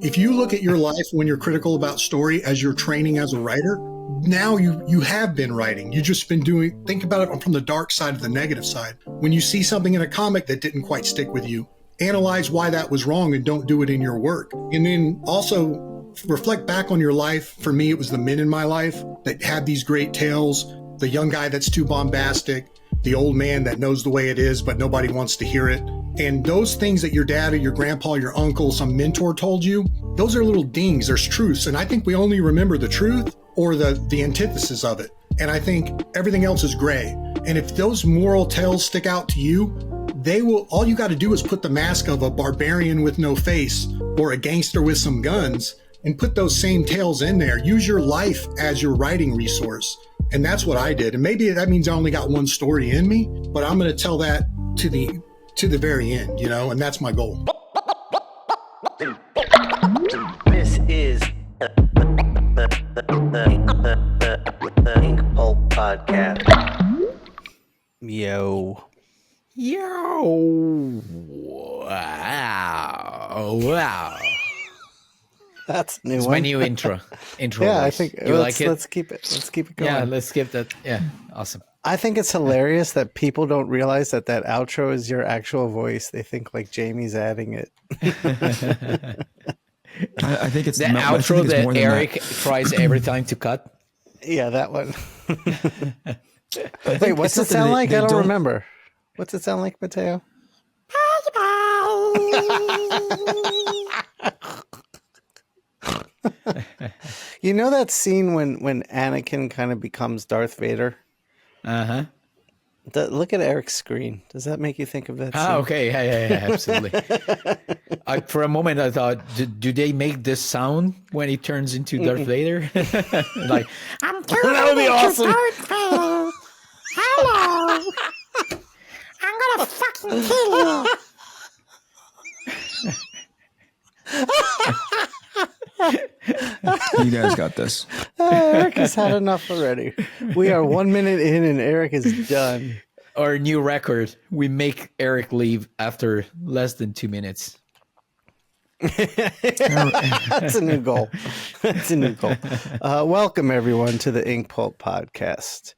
if you look at your life when you're critical about story as you're training as a writer, now you have been writing. You just been think about it from the dark side of the negative side. When you see something in a comic that didn't quite stick with you, analyze why that was wrong and don't do it in your work. And then also reflect back on your life. For me, it was the men in my life that had these great tales, the young guy that's too bombastic, the old man that knows the way it is, but nobody wants to hear it. And those things that your dad or your grandpa, or your uncle, some mentor told you, those are little dings. There's truths. And I think we only remember the truth or the antithesis of it. And I think everything else is gray. And if those moral tales stick out to you, all you got to do is put the mask of a barbarian with no face or a gangster with some guns and put those same tales in there. Use your life as your writing resource. And that's what I did. And maybe that means I only got one story in me, but I'm going to tell that to the very end, and that's my goal. This is the Inkpulp Podcast. Yo. Wow. That's a new It's one. my new intro. Yeah, voice. I think like it? let's keep it going. Yeah, let's skip that. Yeah, awesome. I think it's hilarious that people don't realize that outro is your actual voice. They think like Jamie's adding it. I think it's The not, I outro think it's that more than Eric tries every time to cut. Yeah, that one. Wait, Wait, what's it sound like? I don't remember. What's it sound like, Mattteo? You know that scene when Anakin kind of becomes Darth Vader? Uh-huh. Look at Eric's screen. Does that make you think of that scene? Ah, okay. Yeah, absolutely. For a moment, I thought, do they make this sound when he turns into Darth Vader? Like, I'm turning That would be awesome. Darth Vader. Hello. I'm gonna fucking kill you. You guys got this. Eric has had enough already. We are 1 minute in and Eric is done. Our new record. We make Eric leave after less than 2 minutes. That's a new goal. That's a new goal. Welcome, everyone, to the Inkpulp Podcast.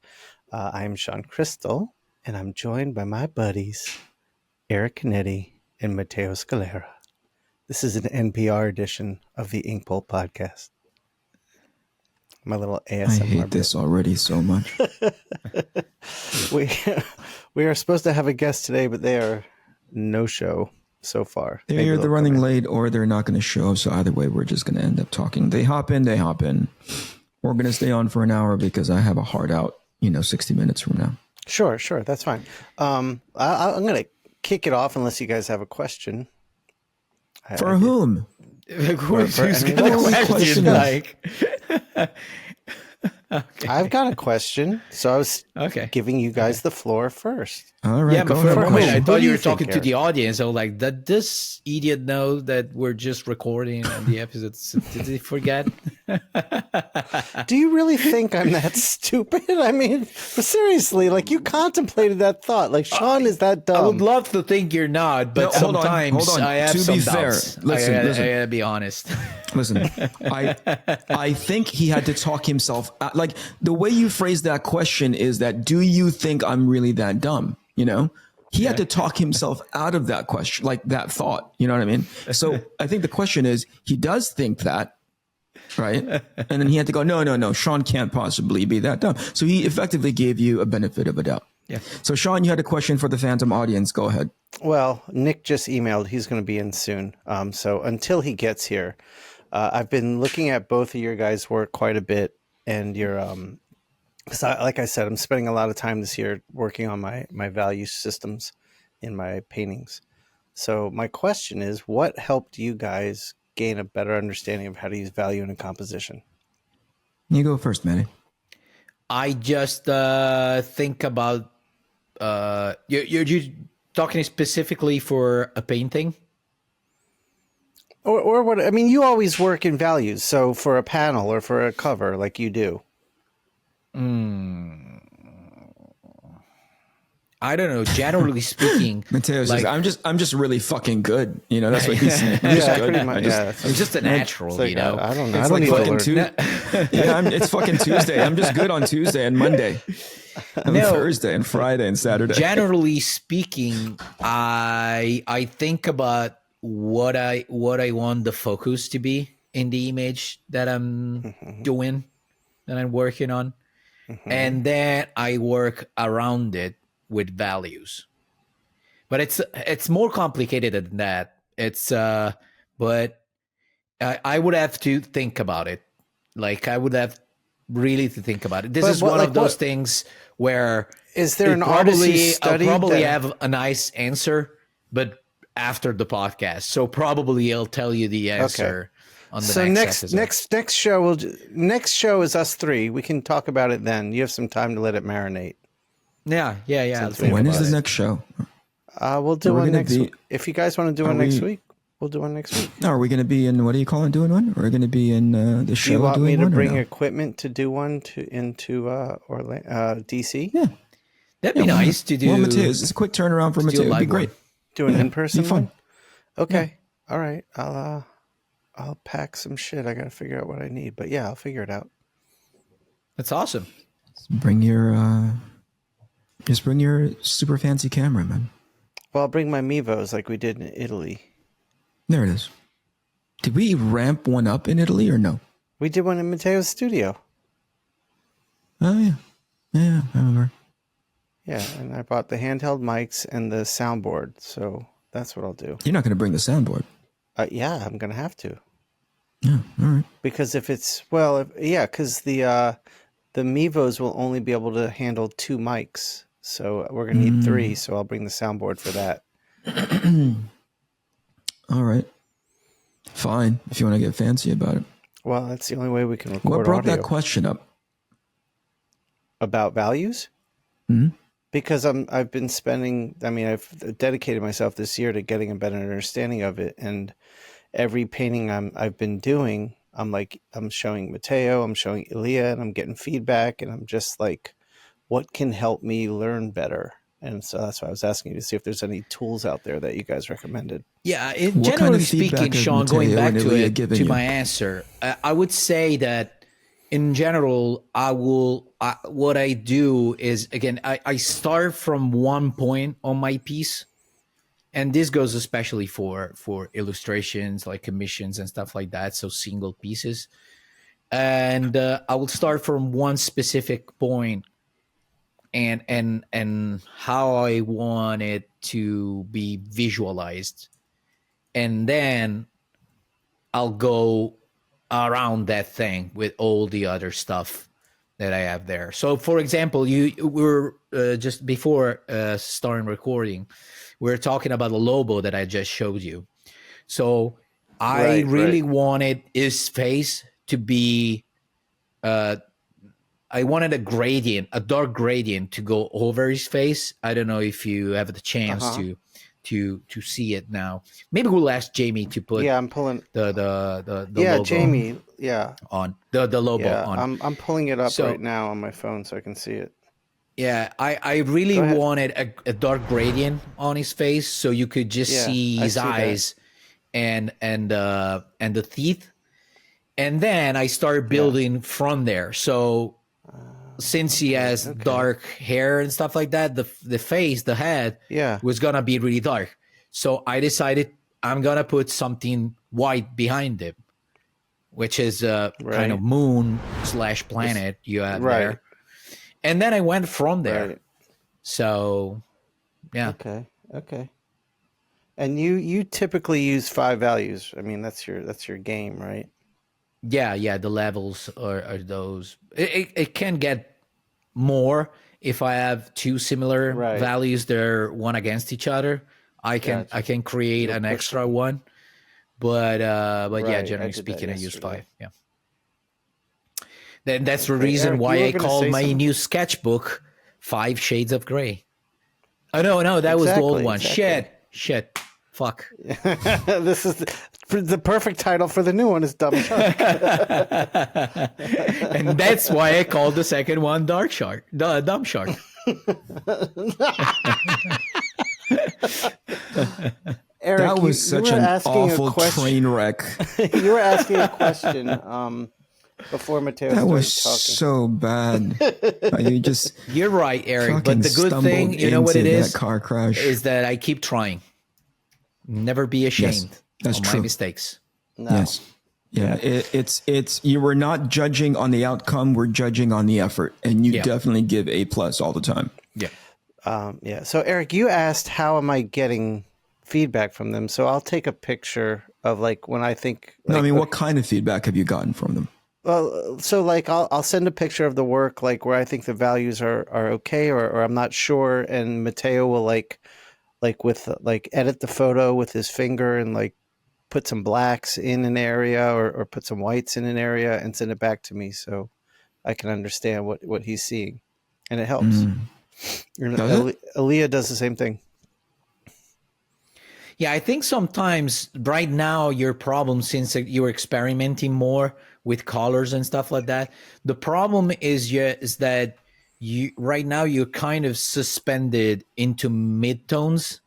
I'm Shawn Crystal, and I'm joined by my buddies, Eric Canetti and Mattteo Scalera. This is an NPR edition of the Inkpulp Podcast. My little ASMR. I hate this already so much. We are supposed to have a guest today, but they are no show so far. They're Maybe either they'll running come in. late or they're not going to show. So either way, we're just going to end up talking. They hop in. We're going to stay on for an hour because I have a hard out, 60 minutes from now. Sure. That's fine. I'm going to kick it off unless you guys have a question. For whom? Who's anyone got else? a question like? Okay. I've got a question, so I was giving you guys the floor first. All right. Yeah, but go for a ahead. moment, I What thought do you you were think, talking to Eric? the audience. I was like, did this idiot know that we're just recording and the episodes? Did he forget? Do you really think I'm that stupid? I mean, but seriously, like you contemplated that thought. Like Shawn is that dumb. I would love to think you're not, but No, hold on, sometimes hold on. I have To some be fair, doubts. listen. I gotta be honest. Listen, I think he had to talk himself out. Like the way you phrased that question is that, do you think I'm really that dumb? He had to talk himself out of that question, like that thought. You know what I mean? So I think the question is, he does think that, right? And then he had to go, no, Shawn can't possibly be that dumb. So he effectively gave you a benefit of a doubt. Yeah. So Shawn, you had a question for the Phantom audience. Go ahead. Well, Nick just emailed. He's going to be in soon. So until he gets here, I've been looking at both of your guys' work quite a bit, and your because like I said, I'm spending a lot of time this year working on my value systems in my paintings. So my question is, what helped you guys gain a better understanding of how to use value in a composition? You go first, Manny. I just think about you're talking specifically for a painting. Or what? I mean, you always work in values. So for a panel or for a cover, like you do. I don't know. Generally speaking, Matteo's like, I'm just really fucking good. You know, that's what he's saying. I'm just good. pretty much. I'm just a natural, It's like, you know. I don't know. It's I don't like need to fucking learn. yeah, it's fucking Tuesday. I'm just good on Tuesday and Monday, and No. Thursday and Friday and Saturday. Generally speaking, I think about what I want the focus to be in the image that I'm doing, that I'm working on, and then I work around it with values. But it's more complicated than that. It's but I would have to think about it. Like, I would have really to think about it. This is one of those things where Is there an artist you studied I'll probably that- have a nice answer, but after the podcast. So probably I'll tell you the answer on the So next episode. next show next show is us three. We can talk about it then. You have some time to let it marinate. Yeah. Since we- When is about the it. next show? We'll do We're one gonna next be- week. If you guys want to do Are one next we- week, we'll do one next week. No, are we going to be in? What do you call it? Doing one? We're going to be in the show. Do you want doing me to one, or bring no? equipment to do one into Orlando, DC? Yeah. That'd be nice to do. Well, Matteo, it's a quick turnaround for do a Matteo. It'd be live great. one. Do an in-person be fun. one? Okay. All right. I'll pack some shit. I got to figure out what I need, but yeah, I'll figure it out. That's awesome. Bring your just bring your super fancy camera, man. Well, I'll bring my Mevos like we did in Italy. There it is. Did we ramp one up in Italy or no? We did one in Matteo's studio. Oh yeah, yeah, I remember. Yeah, and I bought the handheld mics and the soundboard, so that's what I'll do. You're not going to bring the soundboard. Yeah, I'm gonna have to, Yeah, all right. because if it's because the Mevos will only be able to handle 2 mics, so we're gonna need 3. So I'll bring the soundboard for that. All right. Fine, if you want to get fancy about it. Well, that's the only way we can record What brought audio. that question up? About values? Mhm. Because I've been spending. I mean, I've dedicated myself this year to getting a better understanding of it, and every painting I've been doing, I'm showing Matteo, I'm showing Ilya, and I'm getting feedback, and I'm just like, what can help me learn better? And so that's why I was asking you to see if there's any tools out there that you guys recommended. Yeah, What kind generally of feedback speaking, has Shawn, going Mattteo back and to Ilya it, given to you? my answer, I would say that in general, what I do is, again, I start from one point on my piece, and this goes especially for illustrations, like commissions and stuff like that, so single pieces. And I will start from one specific point and how I want it to be visualized. And then I'll go around that thing with all the other stuff that I have there. So, for example, we were just before starting recording, we were talking about the logo that I just showed you. So I really wanted his face to be, I wanted a gradient, a dark gradient to go over his face. I don't know if you have the chance to see it now. Maybe we'll ask Jamie to put I'm pulling the logo Jamie. on the logo on. I'm pulling it up So- right now on my phone so I can see it. Yeah, I really Go ahead. wanted a dark gradient on his face so you could just see I his see that. eyes and the teeth. And then I started building from there. So since he has dark hair and stuff like that, the face, the head was gonna be really dark. So I decided I'm gonna put something white behind him, which is a kind of moon / planet you have there. And then I went from there. Right. So, yeah. Okay. And you typically use 5 values. I mean, that's your game, right? Yeah. The levels are those. It can get more if I have 2 similar values that are one against each other. I can create an extra one. But yeah, generally speaking, I use 5. Yeah. Then that's the reason Eric, why you were I gonna call say my something? new sketchbook 5 Shades of Gray. Oh no, that was the old one. Exactly. Shit. Fuck. This is the perfect title for the new one is Dumb Shark. And that's why I called the second one Dumb Shark. Eric, That was such an awful train wreck. You were asking a question before Mattteo That started was talking. so bad. You're right, Eric. But the good thing, you know what it is? That car crash. Is that I keep trying. Never be ashamed that's of true. my mistakes. No. Yes. Yeah, it's you were not judging on the outcome, we're judging on the effort, and you definitely give A+ all the time. Yeah. So Eric, you asked how am I getting feedback from them? So I'll take a picture of like when I think. No, I mean, what kind of feedback have you gotten from them? Well, so like I'll send a picture of the work like where I think the values are okay or I'm not sure, and Mattteo will like edit the photo with his finger and like put some blacks in an area or put some whites in an area and send it back to me so I can understand what he's seeing, and it helps. Aaliyah does the same thing. Yeah, I think sometimes right now your problem, since you're experimenting more with colors and stuff like that, the problem is that you right now you're kind of suspended into midtones,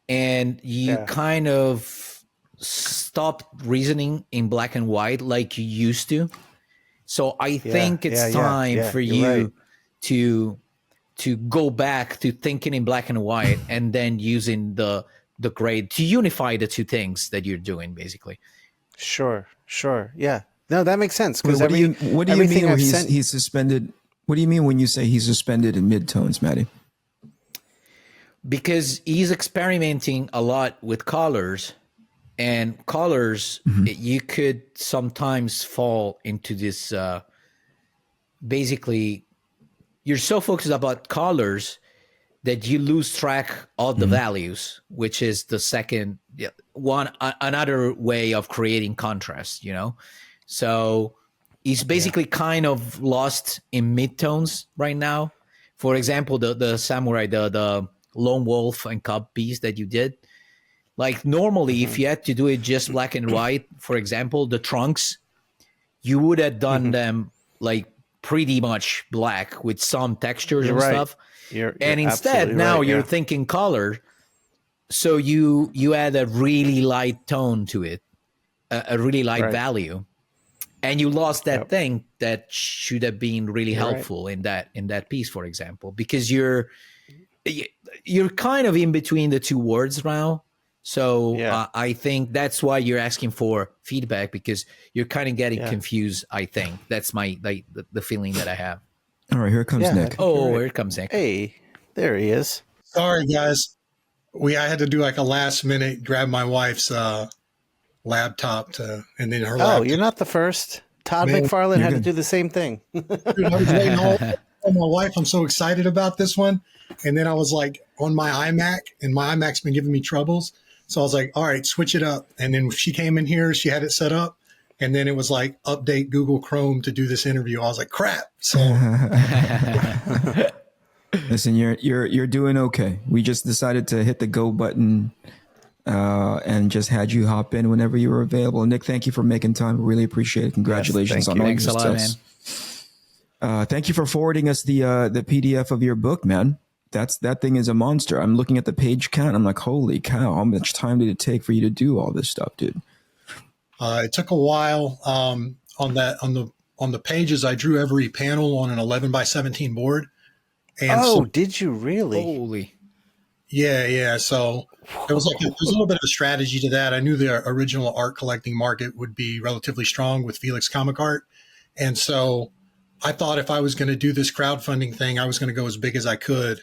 and you kind of stopped reasoning in black and white like you used to. So I think it's time for you to go back to thinking in black and white and then using the grade to unify the two things that you're doing, basically. Sure. Yeah. No, that makes sense. Because what do you mean when he's suspended? What do you mean when you say he's suspended in midtones, Matty? Because he's experimenting a lot with colors, and colors, you could sometimes fall into this, basically, you're so focused about colors that you lose track of the values, which is the second another way of creating contrast, you know? So he's basically kind of lost in midtones right now. For example, the samurai, the lone wolf and cub piece that you did, like normally if you had to do it just black and white, for example, the trunks, you would have done them like pretty much black with some textures and stuff. And instead now you're thinking color, so you add a really light tone to it, a really light value, and you lost that thing that should have been really helpful in that piece, for example, because you're kind of in between the two words now. So I think that's why you're asking for feedback, because you're kind of getting confused. I think that's the feeling that I have. All right, here comes Nick. Here comes Nick. Hey, there he is. Sorry, guys. I had to do like a last minute grab my wife's laptop and then her laptop. Oh, you're not the first. Todd McFarlane had to do the same thing. Dude, I was waiting all on my wife. I'm so excited about this one. And then I was like on my iMac, and my iMac's been giving me troubles. So I was like, all right, switch it up. And then she came in here, she had it set up. And then it was like, update Google Chrome to do this interview. I was like, crap. So listen, you're doing okay. We just decided to hit the go button and just had you hop in whenever you were available. Nick, thank you for making time. We really appreciate it. Congratulations on all your success. Thank you for forwarding us the PDF of your book, man. That thing is a monster. I'm looking at the page count. I'm like, holy cow! How much time did it take for you to do all this stuff, dude? It took a while. On the pages, I drew every panel on an 11x17 board. And did you really? Holy. Yeah. So there was a little bit of a strategy to that. I knew the original art collecting market would be relatively strong with Felix Comic Art, and so I thought if I was going to do this crowdfunding thing, I was going to go as big as I could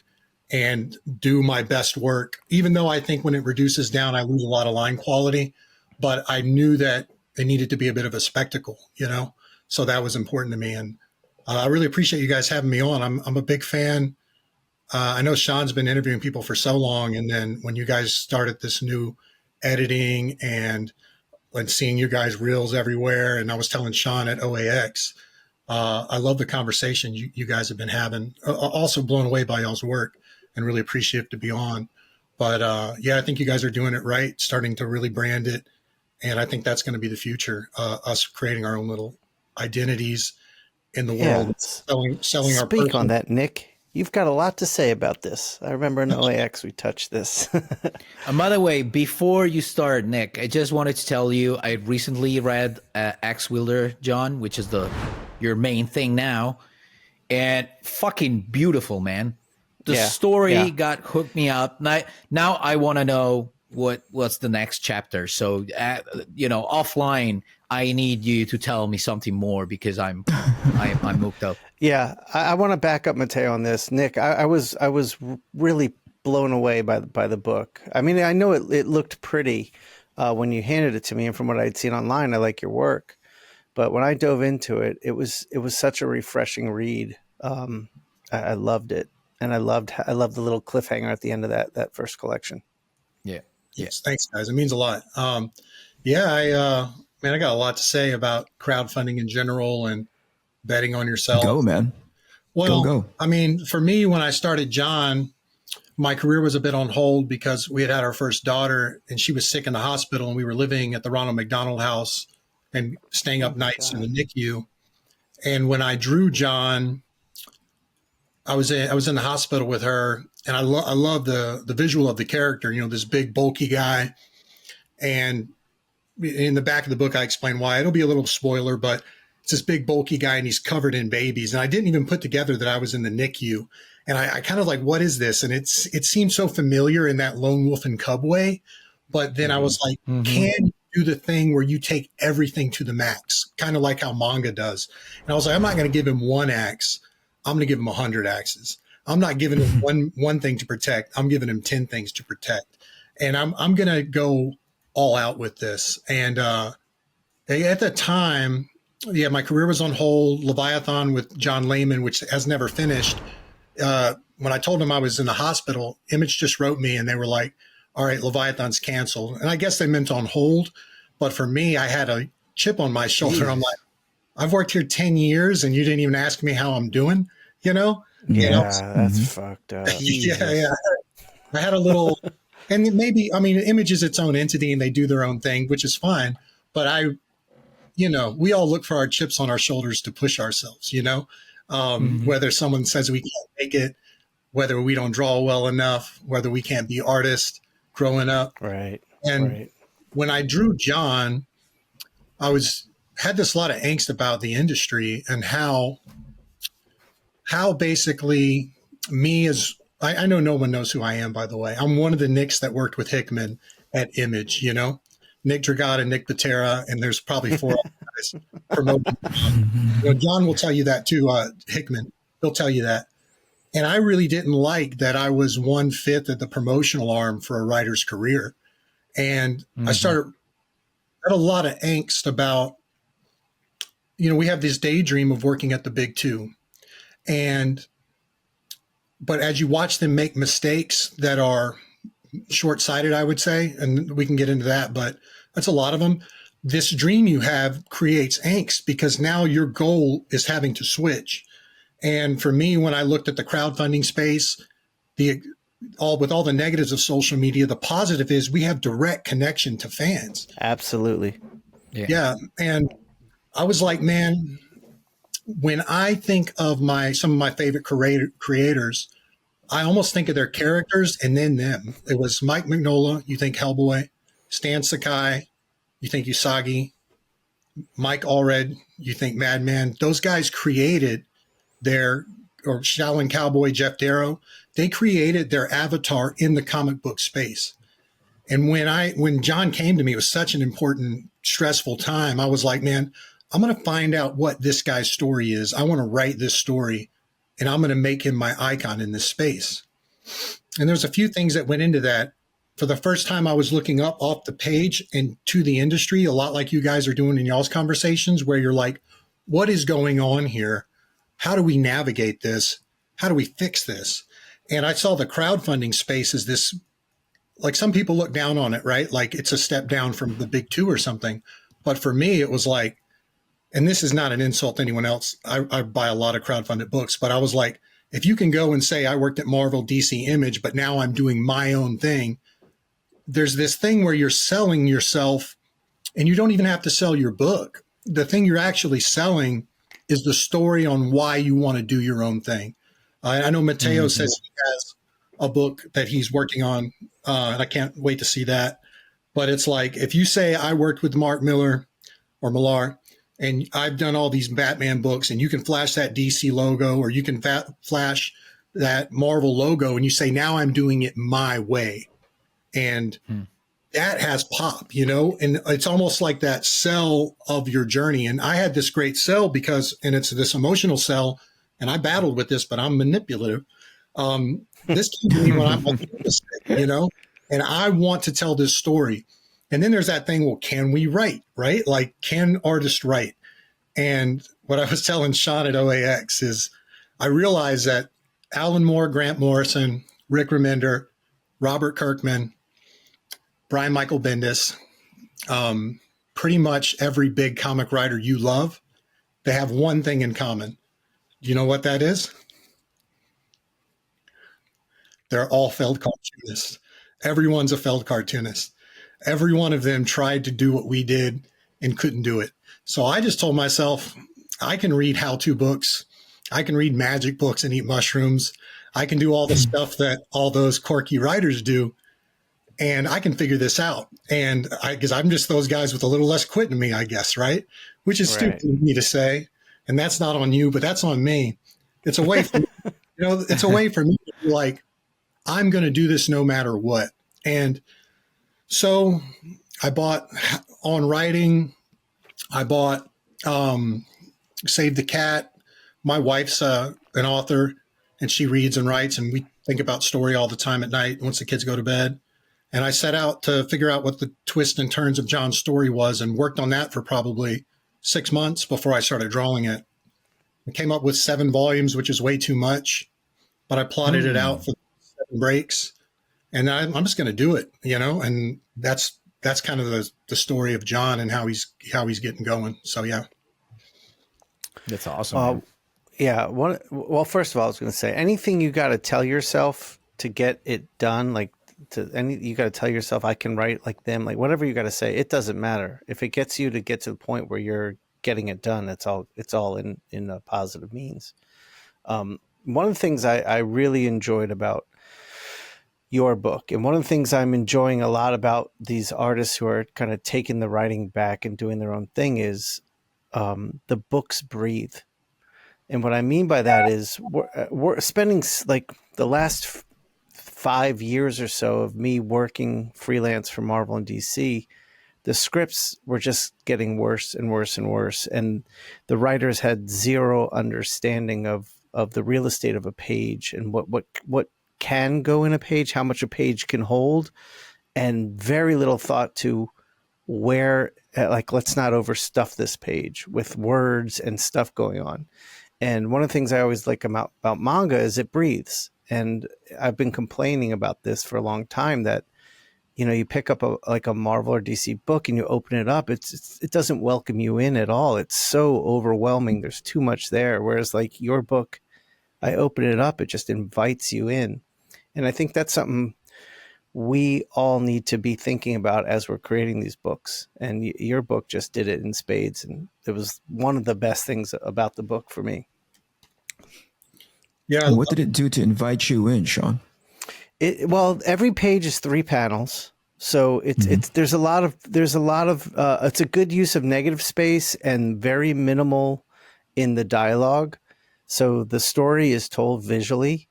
and do my best work, even though I think when it reduces down, I lose a lot of line quality. But I knew that it needed to be a bit of a spectacle, you know? So that was important to me. And I really appreciate you guys having me on. I'm a big fan. I know Shawn's been interviewing people for so long. And then when you guys started this new editing and seeing you guys reels everywhere, and I was telling Shawn at OAX, I love the conversation you guys have been having. Also blown away by y'all's work and really appreciative to be on. But I think you guys are doing it right, starting to really brand it. And I think that's going to be the future, us creating our own little identities in the world, selling our Speak on that, Nick. you've got a lot to say about this. I remember in OAX we touched this. And by the way, before you start, Nick, I just wanted to tell you I recently read Axe Wielder, John, which is your main thing now, and fucking beautiful, man. The story got hooked me up. Now I want to know what's the next chapter. So offline, I need you to tell me something more because I'm hooked up. Yeah, I want to back up Mattteo on this. Nick, I was really blown away by the book. I mean, I know it looked pretty when you handed it to me, and from what I'd seen online, I like your work. But when I dove into it, it was such a refreshing read. I loved it, and I loved the little cliffhanger at the end of that first collection. Yeah. Yes, thanks, guys. It means a lot. I got a lot to say about crowdfunding in general and betting on yourself. Go, man. Well, go. I mean, for me, when I started John, my career was a bit on hold because we had our first daughter and she was sick in the hospital, and we were living at the Ronald McDonald House and staying up nights in the NICU. And when I drew John, I was in the hospital with her, and I love the visual of the character, this big bulky guy. And in the back of the book, I explain why. It'll be a little spoiler, but it's this big bulky guy and he's covered in babies. And I didn't even put together that I was in the NICU. And I kind of like, what is this? And it seemed so familiar in that lone wolf and cub way. But then I was like, can you do the thing where you take everything to the max, kind of like how manga does? And I was like, I'm not going to give him one axe. I'm going to give him 100 axes. I'm not giving him one thing to protect. I'm giving him 10 things to protect. And I'm going to go all out with this. And at the time, my career was on hold. Leviathan with John Layman, which has never finished. When I told them I was in the hospital, Image just wrote me and they were like, all right, Leviathan's canceled. And I guess they meant on hold. But for me, I had a chip on my shoulder. Jeez. I'm like, I've worked here 10 years and you didn't even ask me how I'm doing, That's fucked up. Yeah. I had a little, and maybe, Image is its own entity and they do their own thing, which is fine. But we all look for our chips on our shoulders to push ourselves, whether someone says we can't make it, whether we don't draw well enough, whether we can't be artists growing up. Right. And when I drew John, had this lot of angst about the industry and how basically me as I know no one knows who I am, by the way. I'm one of the Nicks that worked with Hickman at Image, Nick Dragata, Nick Pitarra, and there's probably 4 other guys promoting. John will tell you that too, Hickman. He'll tell you that. And I really didn't like that I was 1/5 of the promotional arm for a writer's career. And I had a lot of angst about, we have this daydream of working at the big two. But as you watch them make mistakes that are short-sighted, I would say, and we can get into that, but that's a lot of them. This dream you have creates angst because now your goal is having to switch. And for me, when I looked at the crowdfunding space, with all the negatives of social media, the positive is we have direct connection to fans. Absolutely. Yeah. And I was like, man, when I think of some of my favorite creators, I almost think of their characters and then them. It was Mike Mignola, you think Hellboy, Stan Sakai, you think Usagi, Mike Allred, you think Madman. Those guys created or Shaolin Cowboy, Jeff Darrow, they created their avatar in the comic book space. And when John came to me, it was such an important, stressful time. I was like, man, I'm going to find out what this guy's story is. I want to write this story and I'm going to make him my icon in this space. And there's a few things that went into that. For the first time, I was looking up off the page and to the industry, a lot like you guys are doing in y'all's conversations, where you're like, what is going on here? How do we navigate this? How do we fix this? And I saw the crowdfunding space as this, like some people look down on it, right? Like it's a step down from the big two or something. But for me, it was like, and this is not an insult to anyone else. I buy a lot of crowdfunded books, but I was like, if you can go and say, I worked at Marvel, DC, Image, but now I'm doing my own thing. There's this thing where you're selling yourself and you don't even have to sell your book. The thing you're actually selling is the story on why you want to do your own thing. I know Mattteo says he has a book that he's working on, and I can't wait to see that. But it's like, if you say I worked with Mark Miller or Millar, and I've done all these Batman books, and you can flash that DC logo, or you can flash that Marvel logo, and you say, now I'm doing it my way. And that has pop, you know, and it's almost like that cell of your journey. And I had this great cell and it's this emotional cell, and I battled with this, but I'm manipulative. This came to me when I'm autistic, you know, and I want to tell this story. And then there's that thing, well, can we write, right? Like, can artists write? And what I was telling Shawn at OAX is I realized that Alan Moore, Grant Morrison, Rick Remender, Robert Kirkman, Brian Michael Bendis, pretty much every big comic writer you love, they have one thing in common. Do you know what that is? They're all failed cartoonists. Everyone's a failed cartoonist. Every one of them tried to do what we did and couldn't do it. So I just told myself, I can read how-to books. I can read magic books and eat mushrooms. I can do all the stuff that all those quirky writers do, and I can figure this out. And because I'm just those guys with a little less quit in me, I guess, right? Which is stupid of me to say. And that's not on you, but that's on me. It's a way for me, it's a way for me to be like, I'm going to do this no matter what. And so I bought On Writing. I bought Save the Cat. My wife's an author, and she reads and writes, and we think about story all the time at night once the kids go to bed. And I set out to figure out what the twists and turns of John's story was, and worked on that for probably 6 months before I started drawing it. I came up with 7 volumes, which is way too much, but I plotted it out for 7 breaks, and I'm just going to do it, and that's kind of the story of John and how he's getting going. So, yeah. That's awesome. Yeah. Well, first of all, I was going to say, anything you got to tell yourself to get it done, like you got to tell yourself, I can write like them, like whatever you got to say, it doesn't matter. If it gets you to get to the point where you're getting it done, it's all in a positive means. One of the things I really enjoyed about your book, and one of the things I'm enjoying a lot about these artists who are kind of taking the writing back and doing their own thing, is the books breathe. And what I mean by that is we're spending like the last 5 years or so of me working freelance for Marvel and DC. The scripts were just getting worse and worse and worse. And the writers had zero understanding of the real estate of a page and what can go in a page, how much a page can hold, and very little thought to where, like, let's not overstuff this page with words and stuff going on. And one of the things I always like about manga is it breathes. And I've been complaining about this for a long time, that, you pick up a Marvel or DC book and you open it up, it doesn't welcome you in at all. It's so overwhelming. There's too much there. Whereas like your book, I open it up, it just invites you in. And I think that's something we all need to be thinking about as we're creating these books. And your book just did it in spades. And it was one of the best things about the book for me. Yeah. What did it do to invite you in, Shawn? Well, every page is 3 panels. So there's a lot of it's a good use of negative space and very minimal in the dialogue. So the story is told visually,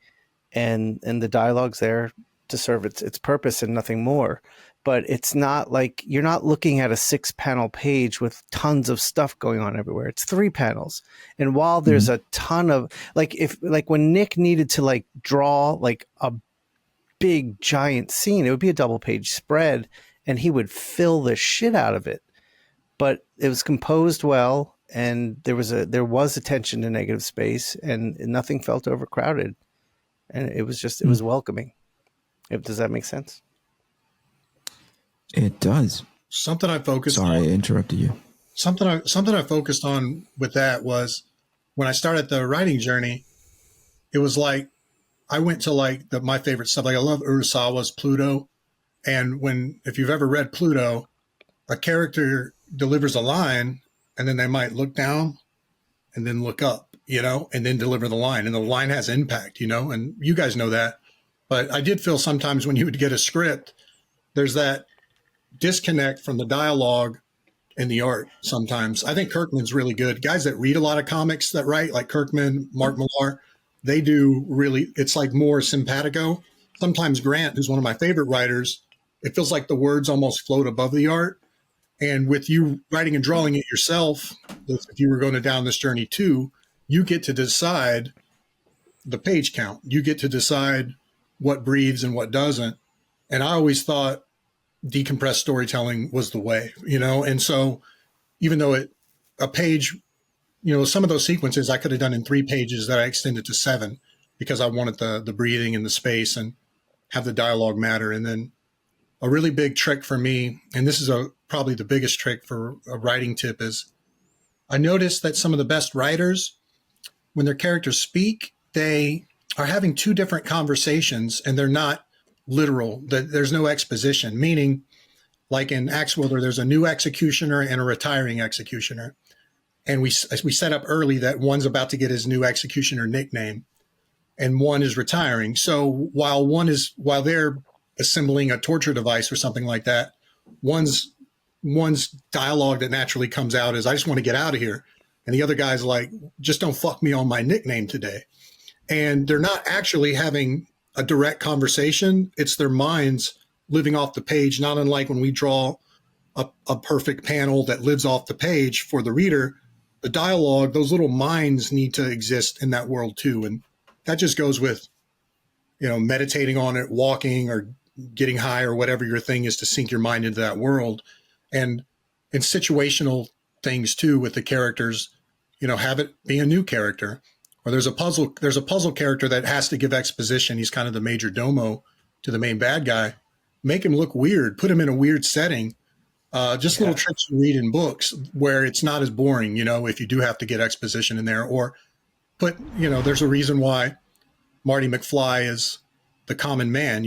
and the dialogue's there to serve its purpose and nothing more. But it's not like you're not looking at a 6-panel page with tons of stuff going on everywhere. It's 3 panels. And while there's a ton of when Nick needed to draw like a big giant scene, it would be a double page spread and he would fill the shit out of it. But it was composed well, and there was attention to negative space, and nothing felt overcrowded. And it was welcoming. Does that make sense? It does. Something I focused Sorry, on. I interrupted you. Something I focused on with that was when I started the writing journey, it was like I went to my favorite stuff. Like I love Urasawa's Pluto. And if you've ever read Pluto, a character delivers a line and then they might look down and then look up. and then deliver the line. And the line has impact, and you guys know that. But I did feel sometimes when you would get a script, there's that disconnect from the dialogue and the art sometimes. I think Kirkman's really good. Guys that read a lot of comics that write, like Kirkman, Mark Millar, they do really, it's like more simpatico. Sometimes Grant, who's one of my favorite writers, it feels like the words almost float above the art. And with you writing and drawing it yourself, if you were going down this journey too, you get to decide the page count. You get to decide what breathes and what doesn't. And I always thought decompressed storytelling was the way, and so even though a page, some of those sequences I could have done in 3 pages that I extended to 7 because I wanted the breathing and the space and have the dialogue matter. And then a really big trick for me, and this is probably the biggest trick for a writing tip, is I noticed that some of the best writers, when their characters speak, they are having 2 different conversations and they're not literal. There's no exposition, meaning like in Axe Wielder, there's a new executioner and a retiring executioner. And we set up early that one's about to get his new executioner nickname and one is retiring. So while they're assembling a torture device or something like that, one's dialogue that naturally comes out is, I just want to get out of here. And the other guy's like, just don't fuck me on my nickname today. And they're not actually having a direct conversation. It's their minds living off the page, not unlike when we draw a perfect panel that lives off the page for the reader. The dialogue, those little minds need to exist in that world too. And that just goes with, meditating on it, walking or getting high or whatever your thing is to sink your mind into that world. And in situational things too with the characters, have it be a new character. Or there's a puzzle character that has to give exposition. He's kind of the major domo to the main bad guy. Make him look weird. Put him in a weird setting. Little tricks you read in books where it's not as boring, if you do have to get exposition in there. Or there's a reason why Marty McFly is the common man.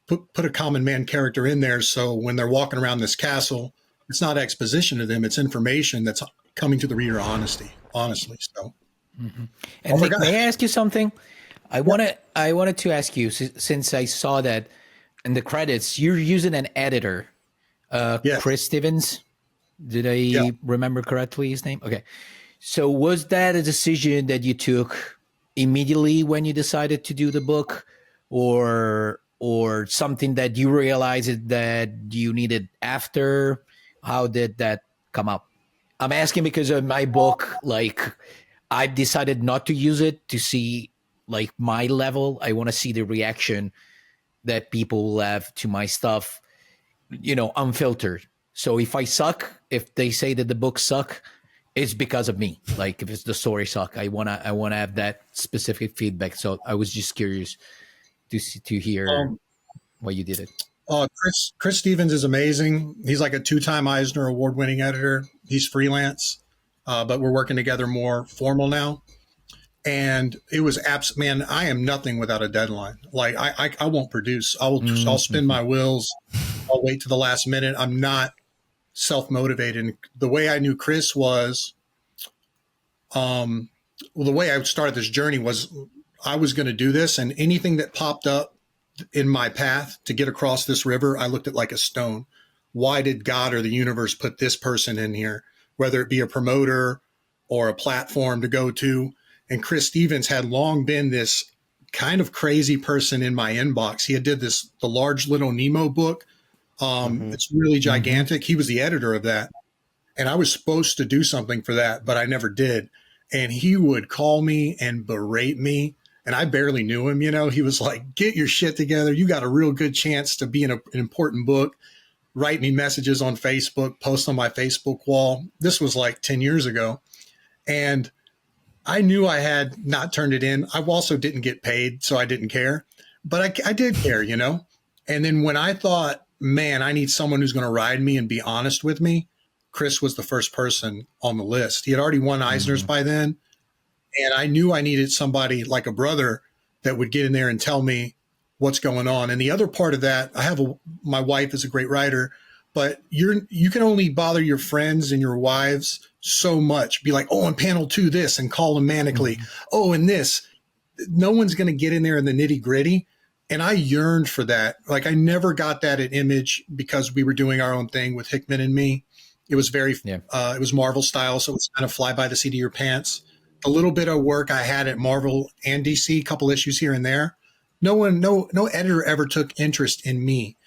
Put a common man character in there so when they're walking around this castle, it's not exposition to them. It's information that's coming to the reader honestly. So. Mm-hmm. And Nick, may I ask you something? I wanted to ask you, since I saw that in the credits, you're using an editor, Chris Stevens. Did I remember correctly his name? Okay. So was that a decision that you took immediately when you decided to do the book, or something that you realized that you needed after? How did that come up? I'm asking because of my book, I decided not to use it to see my level. I want to see the reaction that people will have to my stuff, unfiltered. So if I suck, if they say that the books suck, it's because of me. If it's the story suck, I wanna have that specific feedback. So I was just curious to hear why you did it. Chris Stevens is amazing. He's like a 2-time Eisner Award-winning editor. He's freelance. But we're working together more formal now. And it was man, I am nothing without a deadline. I won't produce. I'll spin my wheels. I'll wait to the last minute. I'm not self-motivated. And the way I knew Chris was, the way I started this journey was I was going to do this, and anything that popped up in my path to get across this river, I looked at like a stone. Why did God or the universe put this person in here? Whether it be a promoter or a platform to go to. And Chris Stevens had long been this kind of crazy person in my inbox. He had did the Large Little Nemo book. It's really gigantic. He was the editor of that. And I was supposed to do something for that, but I never did. And he would call me and berate me. And I barely knew him. He was like, get your shit together. You got a real good chance to be in an important book. Write me messages on Facebook, post on my Facebook wall. This was 10 years ago. And I knew I had not turned it in. I also didn't get paid, so I didn't care. But I did care, And then when I thought, man, I need someone who's going to ride me and be honest with me, Chris was the first person on the list. He had already won Eisner's by then. And I knew I needed somebody like a brother that would get in there and tell me what's going on. And the other part of that, my wife is a great writer, but you can only bother your friends and your wives so much. Be like, oh, in panel 2, this, and call them manically. Oh, and this. No one's going to get in there in the nitty gritty. And I yearned for that. Like, I never got that at Image because we were doing our own thing with Hickman and me. It was it was Marvel style. So it was kind of fly by the seat of your pants. A little bit of work I had at Marvel and DC, a couple issues here and there. No editor ever took interest in me.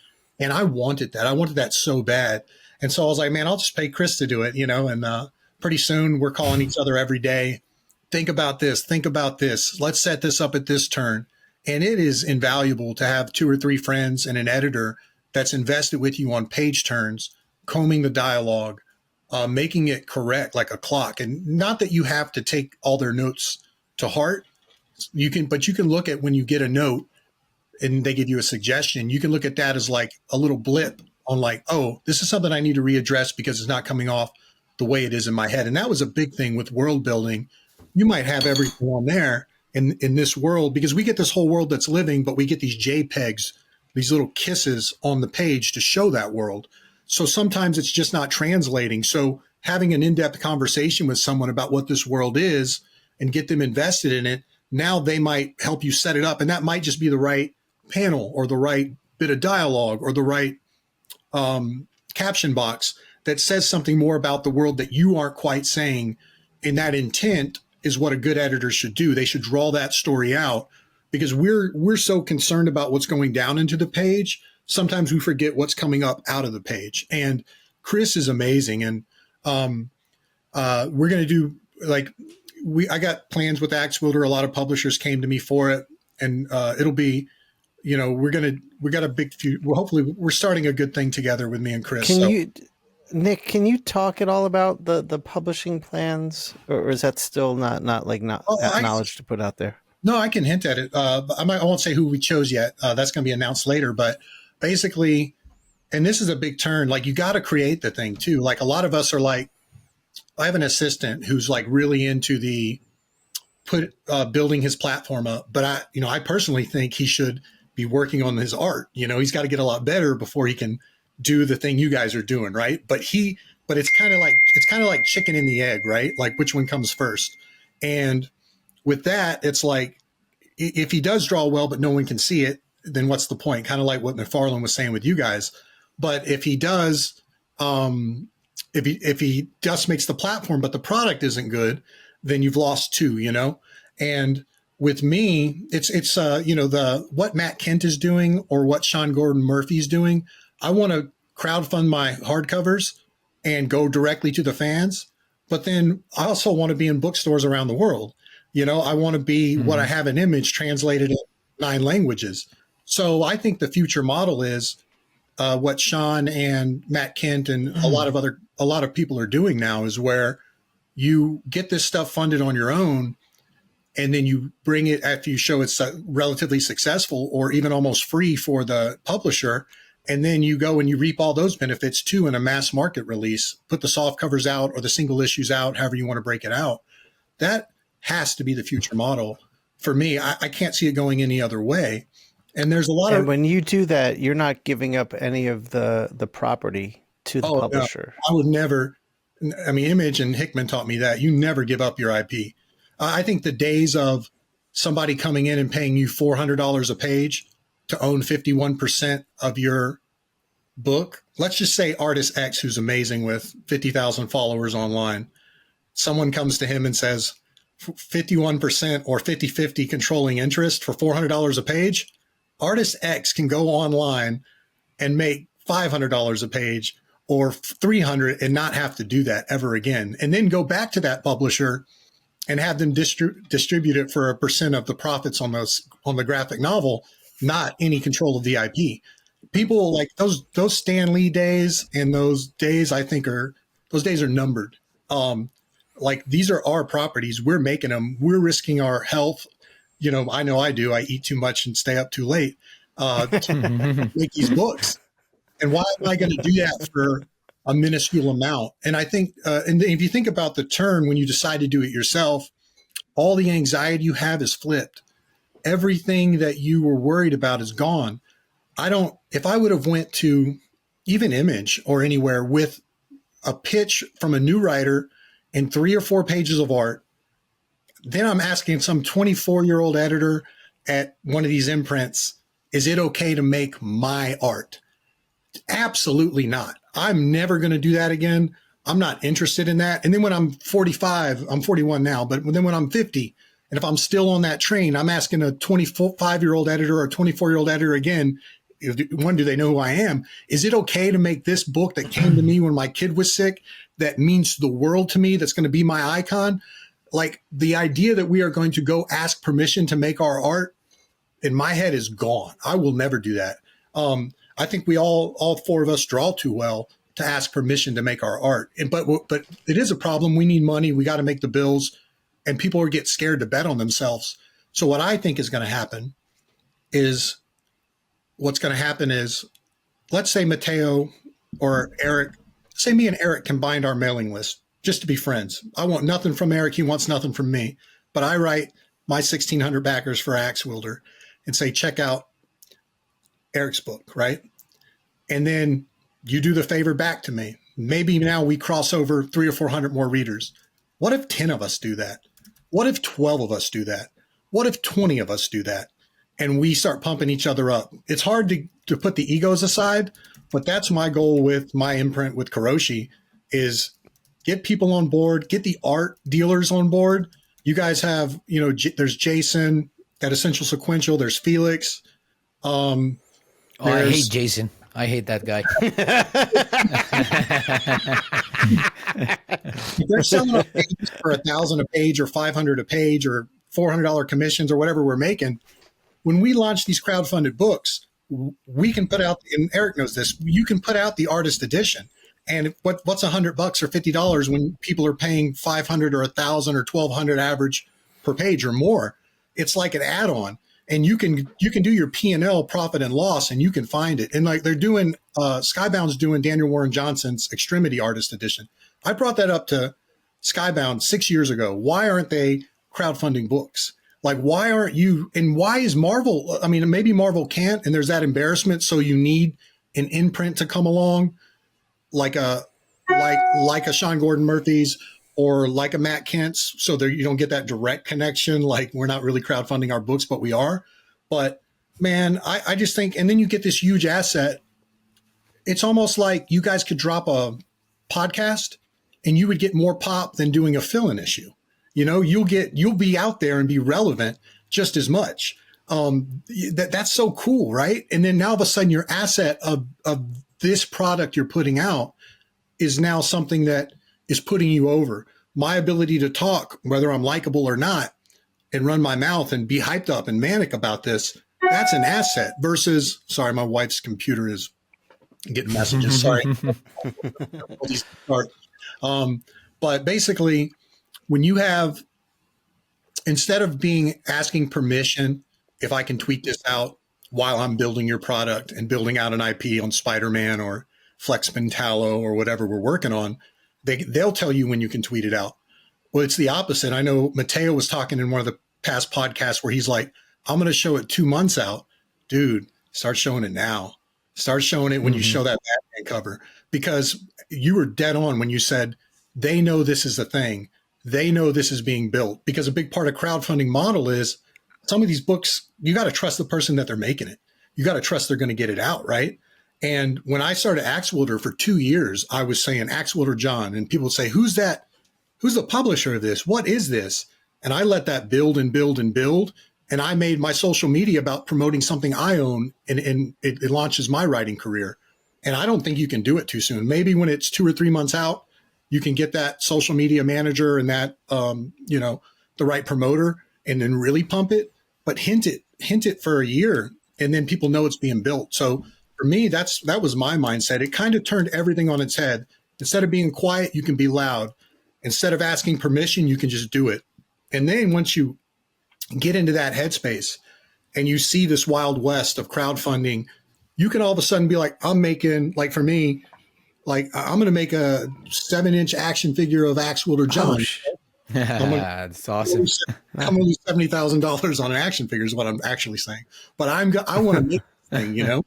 And I wanted that. I wanted that so bad. And so I was like, man, I'll just pay Chris to do it, and pretty soon we're calling each other every day. Think about this. Think about this. Let's set this up at this turn. And it is invaluable to have 2 or 3 friends and an editor that's invested with you on page turns, combing the dialogue, making it correct like a clock. And not that you have to take all their notes to heart. But you can look at when you get a note and they give you a suggestion, you can look at that as like a little blip on like, oh, this is something I need to readdress because it's not coming off the way it is in my head. And that was a big thing with world building. You might have everything on there in this world because we get this whole world that's living, but we get these JPEGs, these little kisses on the page to show that world. So sometimes it's just not translating. So having an in-depth conversation with someone about what this world is and get them invested in it, now they might help you set it up. And that might just be the right panel or the right bit of dialogue or the right caption box that says something more about the world that you aren't quite saying. And that intent is what a good editor should do. They should draw that story out because we're so concerned about what's going down into the page. Sometimes we forget what's coming up out of the page. And Chris is amazing. And we're going to do I got plans with Axe Builder. A lot of publishers came to me for it, and it'll be, we got a big few. Well, hopefully we're starting a good thing together with me and Chris. Nick, can you talk at all about the publishing plans, or is that still not knowledge to put out there? No, I can hint at it. I won't say who we chose yet. That's going to be announced later. But basically, and this is a big turn. Like, you got to create the thing too. Like, a lot of us are like, I have an assistant who's like really into building his platform up. But I personally think he should be working on his art. He's got to get a lot better before he can do the thing you guys are doing, right? But it's kind of like chicken and the egg, right? Like, which one comes first? And with that, it's like, if he does draw well, but no one can see it, then what's the point? Kind of like what McFarlane was saying with you guys. But if he does, if he just makes the platform, but the product isn't good, then you've lost 2, And with me, it's what Matt Kent is doing or what Sean Gordon Murphy's doing. I want to crowdfund my hardcovers and go directly to the fans. But then I also want to be in bookstores around the world. I want to be what I have in Image translated in 9 languages. So I think the future model is what Sean and Matt Kent and a lot of people are doing now, is where you get this stuff funded on your own, and then you bring it after you show it's relatively successful or even almost free for the publisher. And then you go and you reap all those benefits too in a mass market release, put the soft covers out or the single issues out, however you want to break it out. That has to be the future model for me. I can't see it going any other way. And there's a lot of, when you do that, you're not giving up any of the property to the publisher. No, I would never. I mean, Image and Hickman taught me that you never give up your IP. I think the days of somebody coming in and paying you $400 a page to own 51% of your book. Let's just say artist X, who's amazing with 50,000 followers online. Someone comes to him and says 51% or 50-50 controlling interest for $400 a page. Artist X can go online and make $500 a page or $300 and not have to do that ever again. And then go back to that publisher and have them distribute it for 1% of the profits on the graphic novel, not any control of the IP. People like those Stan Lee days and those days, I think those days are numbered. Like, these are our properties. We're making them. We're risking our health. I know I do. I eat too much and stay up too late to make these books. And why am I going to do that for a minuscule amount? And I think, and if you think about the turn when you decide to do it yourself, all the anxiety you have is flipped. Everything that you were worried about is gone. If I would have went to, even Image or anywhere with a pitch from a new writer and 3 or 4 pages of art, then I'm asking some 24-year-old editor at one of these imprints, is it okay to make my art? Absolutely not. I'm never going to do that again. I'm not interested in that. And then when I'm 45, I'm 41 now, but then when I'm 50, and if I'm still on that train, I'm asking a 25-year-old editor or a 24-year-old editor again, one, do they know who I am? Is it okay to make this book that came to me when my kid was sick, that means the world to me, that's going to be my icon? Like, the idea that we are going to go ask permission to make our art in my head is gone. I will never do that. I think we all 4 of us draw too well to ask permission to make our art. But it is a problem. We need money. We got to make the bills, and people get scared to bet on themselves. So what I think is going to happen is, let's say Mattteo or Eric, say me and Eric combined our mailing list just to be friends. I want nothing from Eric. He wants nothing from me. But I write my 1,600 backers for Axe Wielder and say, check out Eric's book, right? And then you do the favor back to me. Maybe now we cross over 300 or 400 more readers. What if 10 of us do that? What if 12 of us do that? What if 20 of us do that? And we start pumping each other up. It's hard to put the egos aside, but that's my goal with my imprint with Kuroshi, is get people on board, get the art dealers on board. You guys have, there's Jason at Essential Sequential, there's Felix. I hate Jason. I hate that guy. They're selling a page for $1,000 a page or $500 a page or $400 commissions or whatever we're making. When we launch these crowdfunded books, we can put out, and Eric knows this, you can put out the artist edition. And what's $100 or $50 when people are paying $500 or $1,000 or $1,200 average per page or more? It's like an add-on. And you can do your P&L, profit and loss, and you can find it. And like they're doing, Skybound's doing Daniel Warren Johnson's Extremity Artist Edition. I brought that up to Skybound 6 years ago. Why aren't they crowdfunding books? Like, why aren't you? And why is Marvel? I mean, maybe Marvel can't, and there's that embarrassment. So you need an imprint to come along, like a Sean Gordon Murphy's or like a Matt Kent's, so that you don't get that direct connection. Like, we're not really crowdfunding our books, but we are. But man, I just think, and then you get this huge asset. It's almost like you guys could drop a podcast and you would get more pop than doing a fill-in issue. You'll be out there and be relevant just as much. That's so cool, right? And then now all of a sudden your asset of this product you're putting out is now something that is putting you over. My ability to talk, whether I'm likable or not, and run my mouth and be hyped up and manic about this, that's an asset versus, sorry, my wife's computer is getting messages. Sorry. But basically, when you have, instead of asking permission, if I can tweet this out while I'm building your product and building out an IP on Spider-Man or Flexman Tallow or whatever we're working on, they'll tell you when you can tweet it out. Well, it's the opposite. I know Mattteo was talking in one of the past podcasts where he's like, I'm going to show it 2 months out. Dude, start showing it now. Start showing it when you show that Batman cover, because you were dead on when you said they know this is a thing. They know this is being built, because a big part of crowdfunding model is some of these books, you got to trust the person that they're making it. You got to trust they're going to get it out, right? And when I started Axe Wielder for 2 years, I was saying Axe Wielder John, and people would say, who's that? Who's the publisher of this? What is this? And I let that build and build and build. And I made my social media about promoting something I own, and it launches my writing career. And I don't think you can do it too soon. Maybe when it's 2 or 3 months out, you can get that social media manager and that, the right promoter, and then really pump it, but hint it for a year, and then people know it's being built. So for me, that was my mindset. It kind of turned everything on its head. Instead of being quiet, you can be loud. Instead of asking permission, you can just do it. And then once you get into that headspace and you see this wild west of crowdfunding, you can all of a sudden be like, I'm making, like for me, like I'm going to make a 7-inch action figure of Axe Wielder John. That's awesome. I'm going to lose $70,000 on an action figure is what I'm actually saying. But I want to make this thing,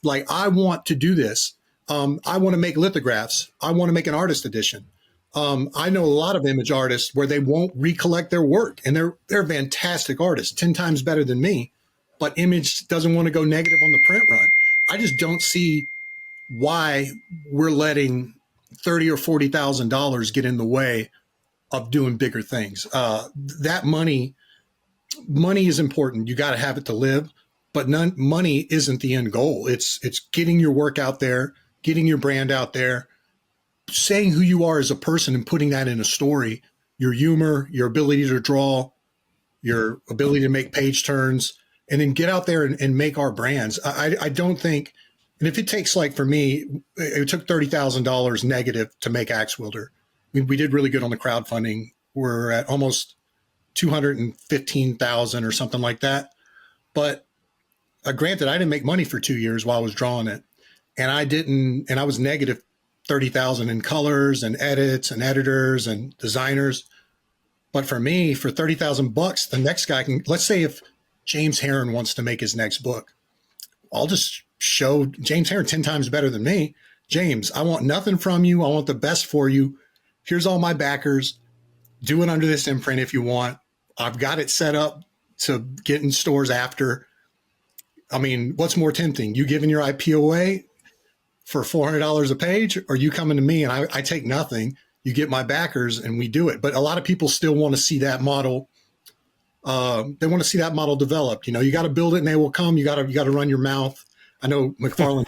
like I want to do this. I want to make lithographs. I want to make an artist edition. I know a lot of image artists where they won't recollect their work, and they're fantastic artists, 10 times better than me, but image doesn't want to go negative on the print run. I just don't see why we're letting $30,000 or $40,000 get in the way of doing bigger things. That money is important. You got to have it to live, but money isn't the end goal. It's getting your work out there, getting your brand out there, saying who you are as a person and putting that in a story, your humor, your ability to draw, your ability to make page turns, and then get out there and make our brands. I don't think, and if it takes, like for me, it took $30,000 negative to make Axe Wielder. I mean, we did really good on the crowdfunding. We're at almost 215,000 or something like that. But granted, I didn't make money for 2 years while I was drawing it. And I was negative 30,000 in colors and edits and editors and designers. But for me, for 30,000 bucks, the next guy can, let's say if James Heron wants to make his next book, I'll just show James Heron 10 times better than me. James, I want nothing from you. I want the best for you. Here's all my backers. Do it under this imprint if you want. I've got it set up to get in stores after. I mean, what's more tempting? You giving your IP away for $400 a page, or you coming to me and I take nothing, you get my backers and we do it. But a lot of people still want to see that model. They want to see that model developed. You know, you got to build it and they will come. You got to run your mouth. I know McFarlane,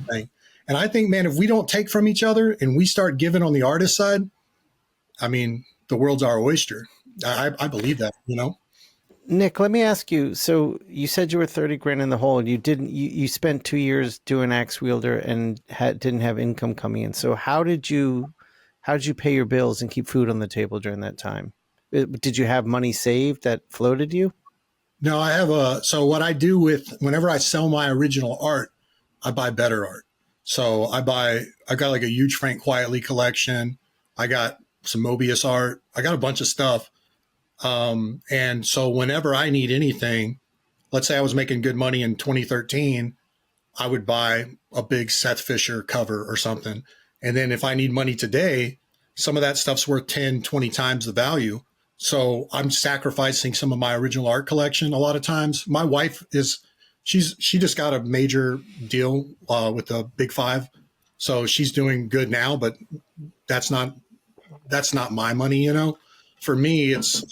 right? And I think, man, if we don't take from each other and we start giving on the artist side, I mean, the world's our oyster. I believe that, you know. Nick, let me ask you. So you said you were 30 grand in the hole, and you spent 2 years doing Axe Wielder and didn't have income coming in. So how did you pay your bills and keep food on the table during that time? Did you have money saved that floated you? No, I have so what I do whenever I sell my original art, I buy better art. So I got like a huge Frank Quietly collection. I got some Mobius art. I got a bunch of stuff. And so whenever I need anything, let's say I was making good money in 2013, I would buy a big Seth Fisher cover or something. And then if I need money today, some of that stuff's worth 10, 20 times the value. So I'm sacrificing some of my original art collection. A lot of times my wife she just got a major deal, with the Big Five. So she's doing good now, but that's not my money, you know. For me, it's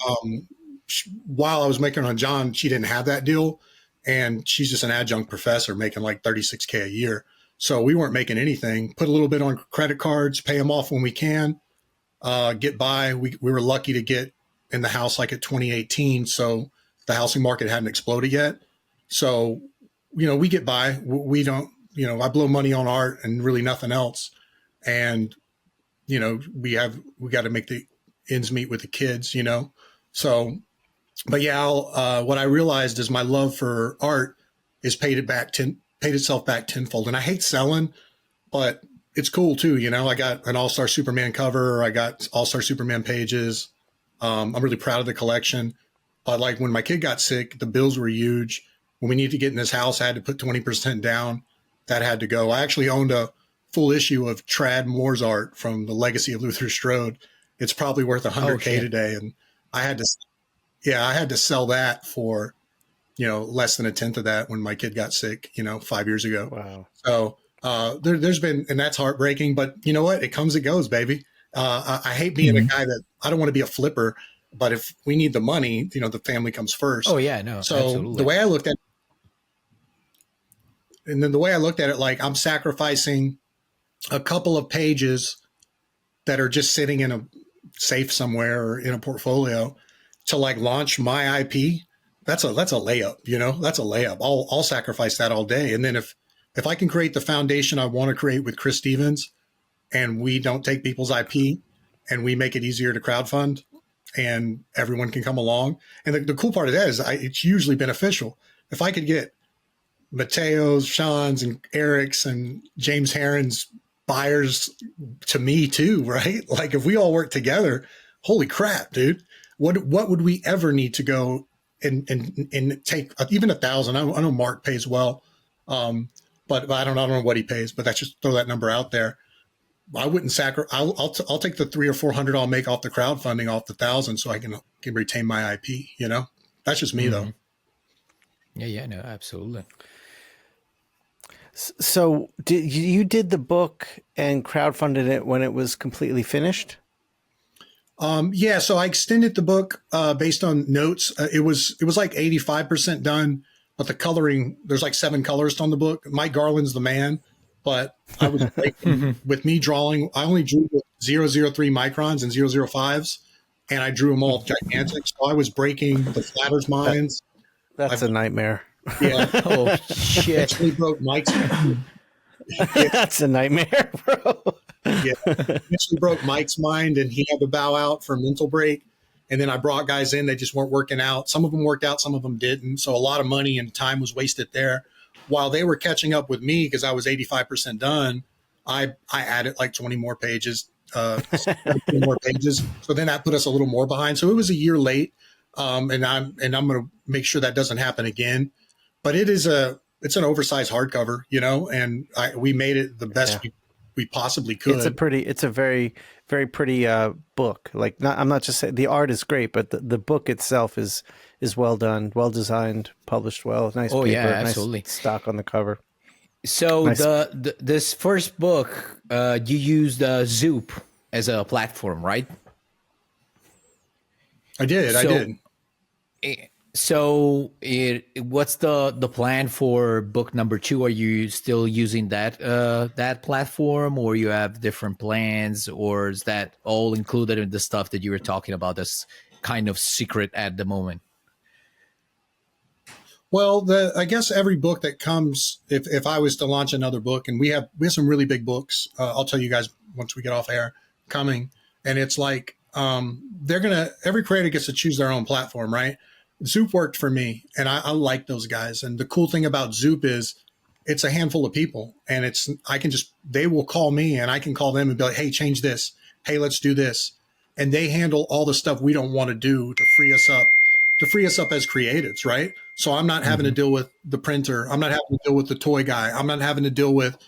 while I was making on John, she didn't have that deal, and she's just an adjunct professor making like $36K a year. So we weren't making anything. Put a little bit on credit cards, pay them off when we can, get by. We were lucky to get in the house like at 2018, so the housing market hadn't exploded yet. So, you know, we get by. We don't, you know, I blow money on art and really nothing else, and you know, we got to make the ends meet with the kids, you know? So, but yeah, what I realized is my love for art is paid itself back tenfold. And I hate selling, but it's cool too. You know, I got an All-Star Superman cover. I got All-Star Superman pages. I'm really proud of the collection. But like when my kid got sick, the bills were huge. When we needed to get in this house, I had to put 20% down. That had to go. I actually owned a full issue of Trad Moore's art from the Legacy of Luther Strode. It's probably worth $100K today. And I had to sell that for, you know, less than a tenth of that when my kid got sick, you know, 5 years ago. Wow. So there's been, and that's heartbreaking, but you know what? It comes and goes, baby. I hate being a guy that I don't want to be a flipper, but if we need the money, you know, the family comes first. Oh yeah, no. So absolutely. the way I looked at it, like I'm sacrificing a couple of pages that are just sitting in a safe somewhere or in a portfolio to like launch my IP. That's a layup, you know, that's a layup. I'll sacrifice that all day. And then if I can create the foundation I want to create with Chris Stevens, and we don't take people's IP and we make it easier to crowdfund and everyone can come along. And the cool part of that is it's usually beneficial. If I could get Matteo's, Shawn's, and Eric's and James Heron's buyers to me too, right? Like if we all work together, holy crap, dude, what would we ever need to go and take even 1,000? I know Mark pays well. But I don't know what he pays, but that's just throw that number out there. I wouldn't I'll take the 300 or 400 I'll make off the crowdfunding off the 1,000 so I can retain my IP, you know? That's just me though. Yeah, no, absolutely. So you did the book and crowdfunded it when it was completely finished? Yeah, so I extended the book based on notes. It was like 85% done, but the coloring, there's like 7 colorists on the book. Mike Garland's the man, but I was with me drawing, I only drew with 003 microns and 005s, and I drew them all gigantic. So I was breaking the flatter's minds. That's a nightmare. Yeah. Oh, shit. Actually broke Mike's. That's a nightmare, bro. Yeah, actually broke Mike's mind, and he had to bow out for a mental break. And then I brought guys in; they just weren't working out. Some of them worked out, some of them didn't. So a lot of money and time was wasted there. While they were catching up with me because I was 85% done, I added like 20 more pages, 20 more pages. So then that put us a little more behind. So it was a year late, and I'm going to make sure that doesn't happen again. But it's an oversized hardcover, you know, and we made it the best we possibly could. It's a very, very pretty book. Like, I'm not just saying the art is great, but the book itself is well done, well designed, published well, nice paper, absolutely. Nice stock on the cover. So Nice. this first book, you used Zoop as a platform, right? I did. So what's the plan for book number 2? Are you still using that platform, or you have different plans, or is that all included in the stuff that you were talking about that's kind of secret at the moment? Well, I guess every book that comes, if I was to launch another book, and we have some really big books, I'll tell you guys once we get off air, coming, and it's like every creator gets to choose their own platform, right? Zoop worked for me, and I like those guys. And the cool thing about Zoop is it's a handful of people, and they will call me, and I can call them and be like, hey, change this. Hey, let's do this. And they handle all the stuff we don't want to do to free us up as creatives, right? So I'm not having to deal with the printer. I'm not having to deal with the toy guy. I'm not having to deal with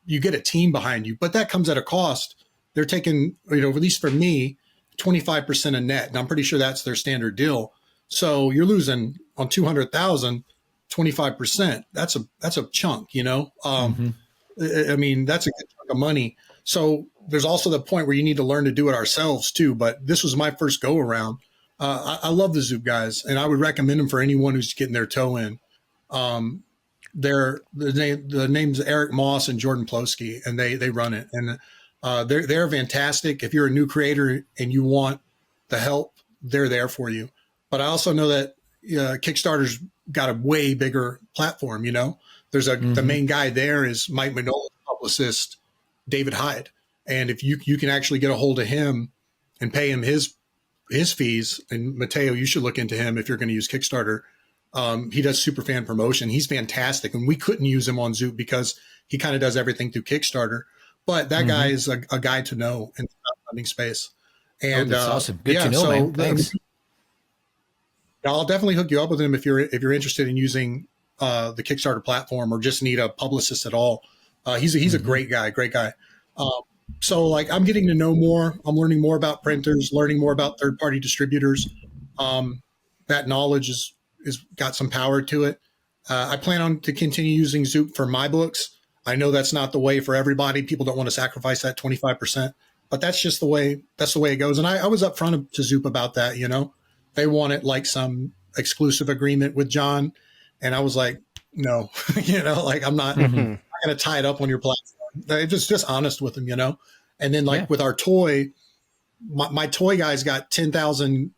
you get a team behind you, but that comes at a cost. They're taking, at least for me, 25% of net. And I'm pretty sure that's their standard deal. So you're losing on 200,000, 25%. That's a chunk, you know? I mean, that's a good chunk of money. So there's also the point where you need to learn to do it ourselves too. But this was my first go around. I love the Zoop guys, and I would recommend them for anyone who's getting their toe in. The name's Eric Moss and Jordan Plosky, and they run it, and they're fantastic. If you're a new creator and you want the help, they're there for you. But I also know that Kickstarter's got a way bigger platform. You know, there's the main guy there is Mike Manola's publicist, David Hyde, and if you can actually get a hold of him and pay him his fees, and Mattteo, you should look into him if you're going to use Kickstarter. He does super fan promotion. He's fantastic. And we couldn't use him on Zoop because he kind of does everything through Kickstarter, but that guy is a guy to know in the crowdfunding space. And that's awesome. Good to know, man. Thanks. I'll definitely hook you up with him if you're interested in using the Kickstarter platform or just need a publicist at all. He's a great guy. So like I'm getting to know more. I'm learning more about printers, learning more about third-party distributors. That knowledge is got some power to it. I plan on to continue using Zoop for my books. I know that's not the way for everybody. People don't want to sacrifice that 25%, but that's just the way it goes. And I was upfront to Zoop about that. You know, they wanted like some exclusive agreement with John, and I was like, no, like I'm not going to tie it up on your platform. They're just honest with them, you know? And then like with our toy, my toy guy's got 10,000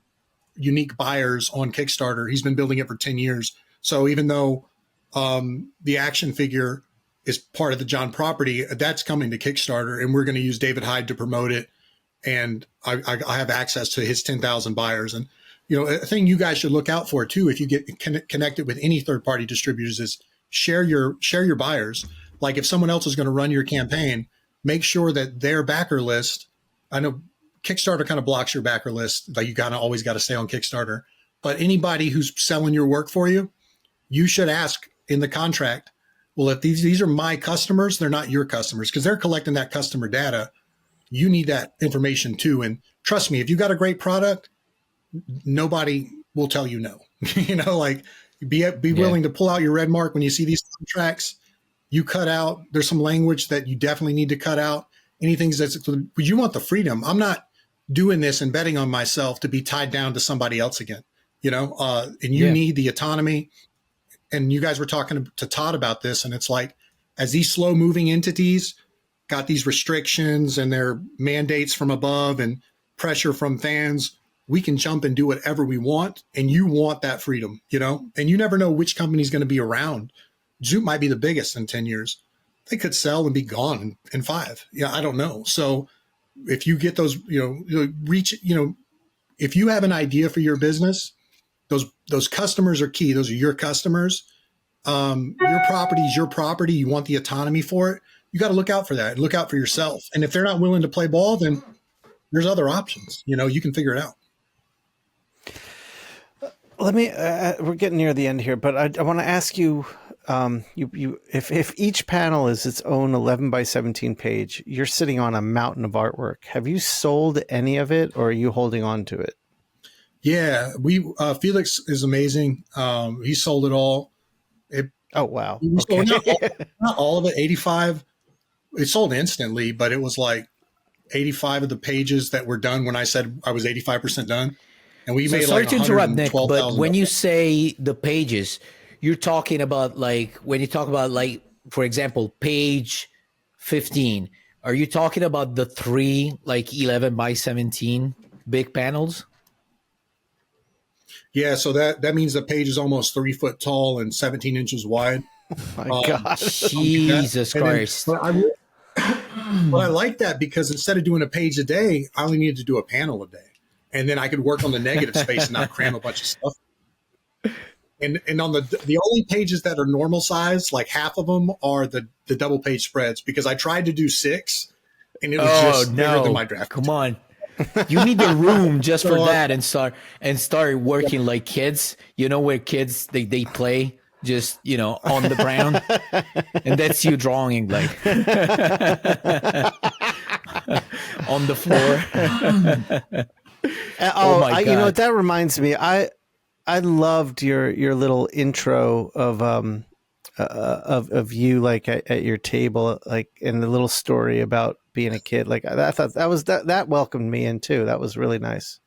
unique buyers on Kickstarter. He's been building it for 10 years. So even though the action figure is part of the John property, that's coming to Kickstarter, and we're going to use David Hyde to promote it. And I have access to his 10,000 buyers. And, a thing you guys should look out for too, if you get connected with any third-party distributors, is share your buyers. Like if someone else is going to run your campaign, make sure that their backer list, I know Kickstarter kind of blocks your backer list. Like you kind of always got to stay on Kickstarter, but anybody who's selling your work for you, you should ask in the contract, well, if these are my customers, they're not your customers because they're collecting that customer data. You need that information too. And trust me, if you got a great product, nobody will tell you no. Like be willing to pull out your red mark when you see these contracts. You cut out. There's some language that you definitely need to cut out. Anything you want the freedom. I'm not doing this and betting on myself to be tied down to somebody else again. And you need the autonomy. And you guys were talking to Todd about this, and it's like, as these slow moving entities got these restrictions and their mandates from above and pressure from fans, we can jump and do whatever we want. And you want that freedom, and you never know which company is going to be around. Zoop might be the biggest in 10 years. They could sell and be gone in 5. Yeah. I don't know. So if you get those, if you have an idea for your business, those customers are key. Those are your customers. Your property is your property. You want the autonomy for it. You got to look out for that and look out for yourself. And if they're not willing to play ball, then there's other options. You can figure it out. Let me, we're getting near the end here, but I want to ask you, if each panel is its own 11 by 17 page, you're sitting on a mountain of artwork. Have you sold any of it, or are you holding on to it? Yeah, Felix is amazing. He sold it all. Oh, wow. Okay. Not all of it, 85. It sold instantly, but it was like 85 of the pages that were done when I said I was 85% done. And we made sorry like to interrupt, Nick, but $112,000. when you say the pages, you're talking about when you talk about for example, page 15, are you talking about the 3 11 by 17 big panels? Yeah, so that means the page is almost 3 foot tall and 17 inches wide. My God. Jesus Christ. But I like that because instead of doing a page a day, I only needed to do a panel a day. And then I could work on the negative space and not cram a bunch of stuff. And on the only pages that are normal size, like half of them are the double page spreads, because I tried to do 6 and it was just bigger than my draft. Come on. You need the room just for that and start working like kids, where kids they play just on the ground, and that's you drawing on the floor. Oh my God. That reminds me, I loved your little intro of you at your table, and the little story about being a kid. I thought that welcomed me in too. That was really nice.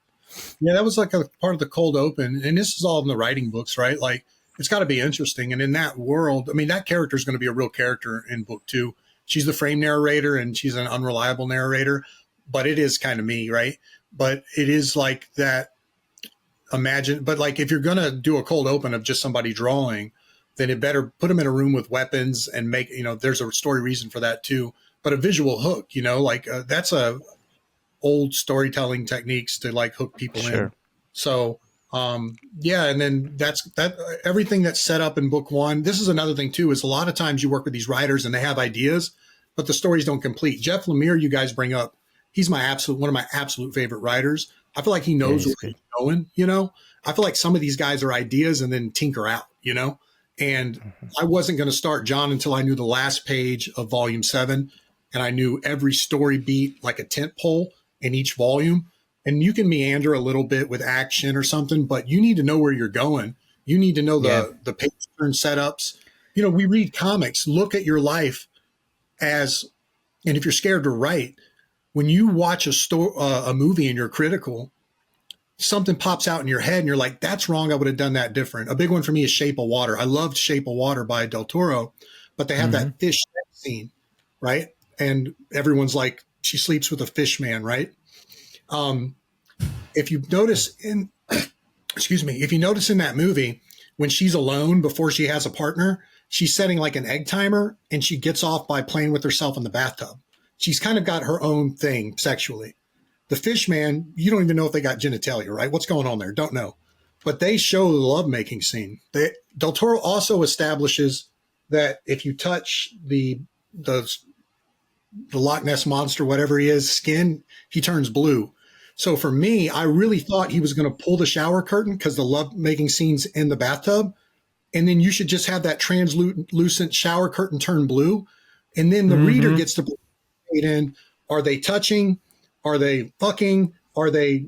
Yeah, that was like a part of the cold open, and this is all in the writing books, right? Like, it's got to be interesting. And in that world, I mean, that character is going to be a real character in book 2. She's the frame narrator and she's an unreliable narrator, but it is kind of me, right? But it is like that. But if you're going to do a cold open of just somebody drawing, then it better put them in a room with weapons and make, there's a story reason for that too. But a visual hook, that's a old storytelling techniques to hook people in. So, and then that's everything that's set up in book 1. This is another thing too, is a lot of times you work with these writers and they have ideas, but the stories don't complete. Jeff Lemire, you guys bring up, he's one of my absolute favorite writers. I feel like he knows where he's going, I feel like some of these guys are ideas and then tinker out, and I wasn't going to start John until I knew the last page of volume 7. And I knew every story beat like a tent pole in each volume. And you can meander a little bit with action or something, but you need to know where you're going. You need to know the page turn setups. We read comics, look at your life and if you're scared to write, when you watch a movie and you're critical, something pops out in your head and you're like, that's wrong. I would have done that different. A big one for me is Shape of Water. I loved Shape of Water by Del Toro, but they have that fish scene, right? And everyone's like, she sleeps with a fish man, right? If you notice in that movie, when she's alone before she has a partner, she's setting like an egg timer and she gets off by playing with herself in the bathtub. She's kind of got her own thing sexually. The fish man, you don't even know if they got genitalia, right? What's going on there? Don't know. But they show the lovemaking scene. Del Toro also establishes that if you touch the Loch Ness monster, whatever he is, skin, he turns blue. So for me, I really thought he was going to pull the shower curtain because the lovemaking scene's in the bathtub. And then you should just have that translucent shower curtain turn blue. And then the reader gets to participate in, are they touching? Are they fucking? Are they,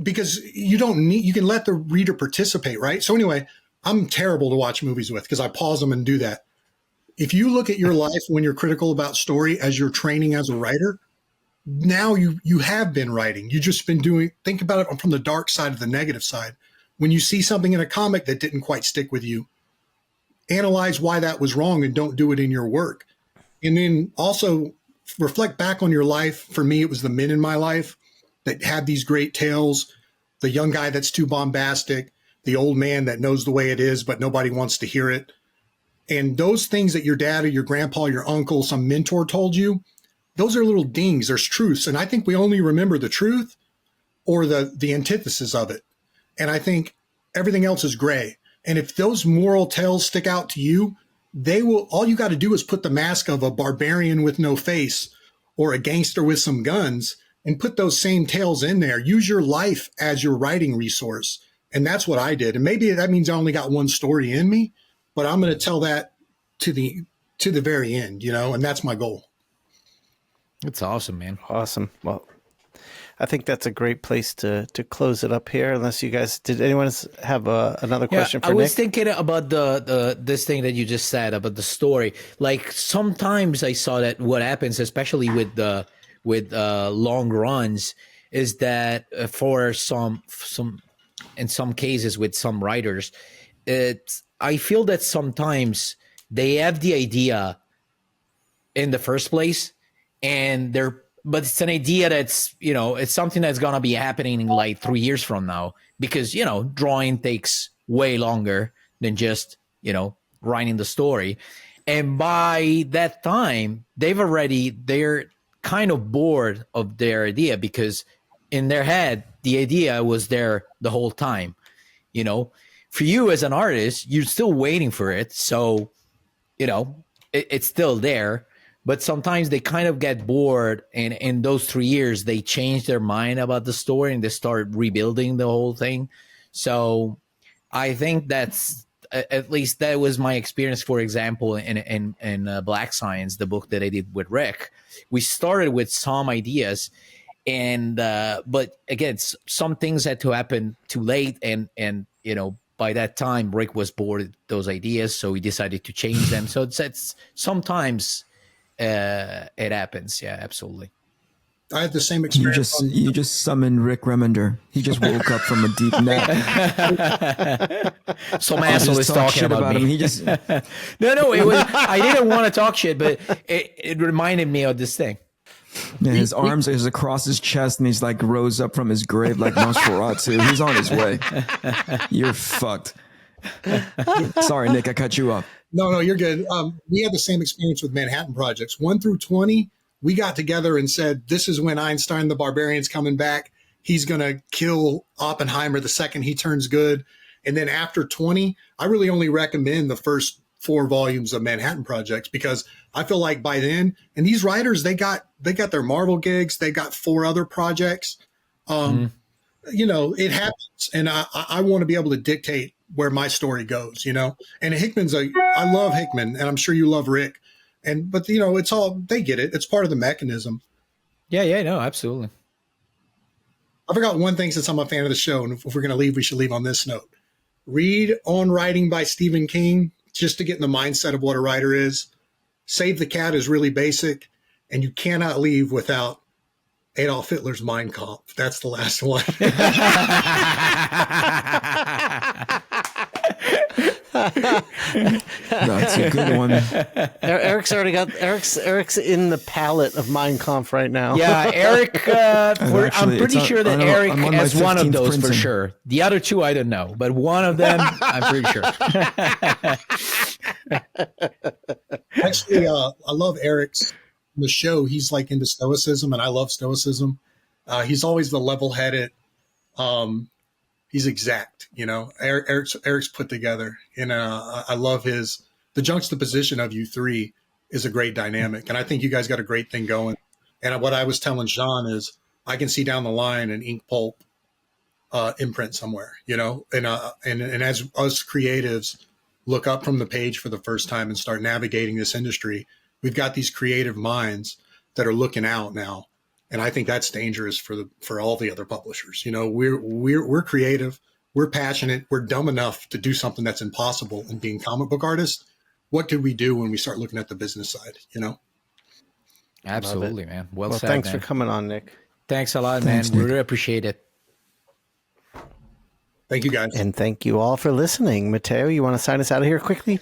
because you can let the reader participate, right? So anyway, I'm terrible to watch movies with because I pause them and do that. If you look at your life when you're critical about story as you're training as a writer, now you have been writing. You just been doing, think about it from the dark side of the negative side. When you see something in a comic that didn't quite stick with you, analyze why that was wrong and don't do it in your work. And then also reflect back on your life. For me, it was the men in my life that had these great tales, the young guy that's too bombastic, the old man that knows the way it is, but nobody wants to hear it. And those things that your dad or your grandpa, or your uncle, some mentor told you, those are little dings. There's truths. And I think we only remember the truth or the antithesis of it. And I think everything else is gray. And if those moral tales stick out to you, they will, all you got to do is put the mask of a barbarian with no face or a gangster with some guns and put those same tales in there. Use your life as your writing resource. And that's what I did. And maybe that means I only got one story in me, but I'm going to tell that to the very end, and that's my goal. It's awesome, man. Awesome. Well, I think that's a great place to close it up here. Unless you guys, did anyone have another question for Nick? I was thinking about this thing that you just said about the story. Like sometimes I saw that what happens, especially with long runs, is that for some in some cases with some writers, I feel that sometimes they have the idea in the first place, but it's an idea that's, it's something that's going to be happening in like 3 years from now because, drawing takes way longer than just, writing the story. And by that time, they're kind of bored of their idea because in their head, the idea was there the whole time. For you as an artist, you're still waiting for it. So, it's still there. But sometimes they kind of get bored, and in those 3 years, they change their mind about the story and they start rebuilding the whole thing. So I think that's, at least that was my experience, for example, in Black Science, the book that I did with Rick. We started with some ideas, and but again, some things had to happen too late, and by that time, Rick was bored of those ideas, so he decided to change them. So it's sometimes... it happens. Yeah, absolutely. I had the same experience. You just summoned Rick Remender. He just woke up from a deep nap. Some asshole is talking about me. Him. He just no. It was. I didn't want to talk shit, but it reminded me of this thing. Yeah, his arms is across his chest, and he's like rose up from his grave like Nosferatu. He's on his way. You're fucked. Sorry, Nick, I cut you off. No, you're good. We had the same experience with Manhattan Projects. 1 through 20, we got together and said, this is when Einstein the Barbarian's coming back. He's going to kill Oppenheimer the second he turns good. And then after 20, I really only recommend the first 4 volumes of Manhattan Projects because I feel like by then, and these writers, they got their Marvel gigs. They got 4 other projects. It happens. And I want to be able to dictate where my story goes, and I love Hickman, and I'm sure you love Rick, but it's all, they get it. It's part of the mechanism. Yeah, no, absolutely. I forgot one thing since I'm a fan of the show, and if we're going to leave, we should leave on this note. Read On Writing by Stephen King, just to get in the mindset of what a writer is. Save the Cat is really basic, and you cannot leave without Adolf Hitler's Mein Kampf. That's the last one. That's a good one. Eric's in the palette of Mein Kampf right now. Yeah, Eric. I'm pretty sure that Eric has one of those printing. For sure. The other 2, I don't know, but one of them, I'm pretty sure. Actually, I love Eric's the show. He's like into stoicism, and I love stoicism. He's always the level-headed. He's exact, Eric's put together, and I love the juxtaposition of you 3 is a great dynamic. And I think you guys got a great thing going. And what I was telling Shawn is I can see down the line an Inkpulp imprint somewhere, and as us creatives, look up from the page for the first time and start navigating this industry. We've got these creative minds that are looking out now. And I think that's dangerous for all the other publishers. You know, we're creative, we're passionate, we're dumb enough to do something that's impossible in being comic book artists. What do we do when we start looking at the business side, you know? Absolutely, man. Well said, thanks man. for coming on, Nick. Thanks a lot, Thanks, man. We Nick. really appreciate it. Thank you, guys. And thank you all for listening. Mattteo, you want to sign us out of here quickly?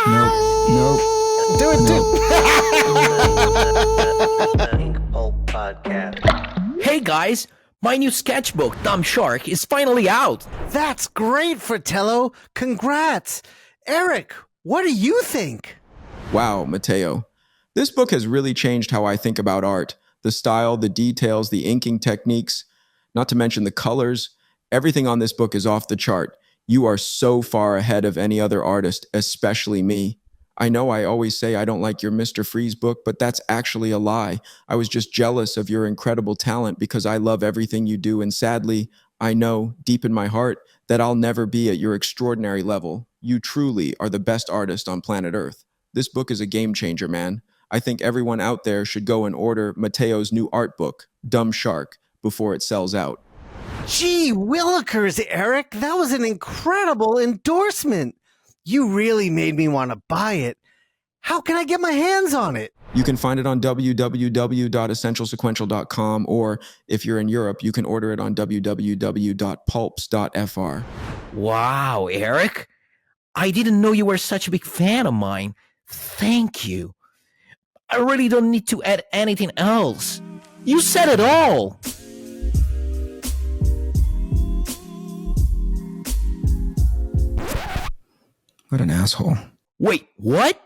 Nope. Do it, The Inkpulp Podcast. Hey guys, my new sketchbook, Dumb Shark, is finally out. That's great, Fratello. Congrats. Eric, what do you think? Wow, Mattteo. This book has really changed how I think about art. The style, the details, the inking techniques, not to mention the colors. Everything on this book is off the chart. You are so far ahead of any other artist, especially me. I know I always say I don't like your Mr. Freeze book, but that's actually a lie. I was just jealous of your incredible talent because I love everything you do, and sadly, I know deep in my heart that I'll never be at your extraordinary level. You truly are the best artist on planet Earth. This book is a game changer, man. I think everyone out there should go and order Matteo's new art book, Dumb Shark, before it sells out. Gee willikers, Eric. That was an incredible endorsement. You really made me want to buy it. How can I get my hands on it? You can find it on www.essentialsequential.com, or if you're in Europe, you can order it on www.pulps.fr. Wow, Eric. I didn't know you were such a big fan of mine. Thank you. I really don't need to add anything else. You said it all. What an asshole. Wait, what?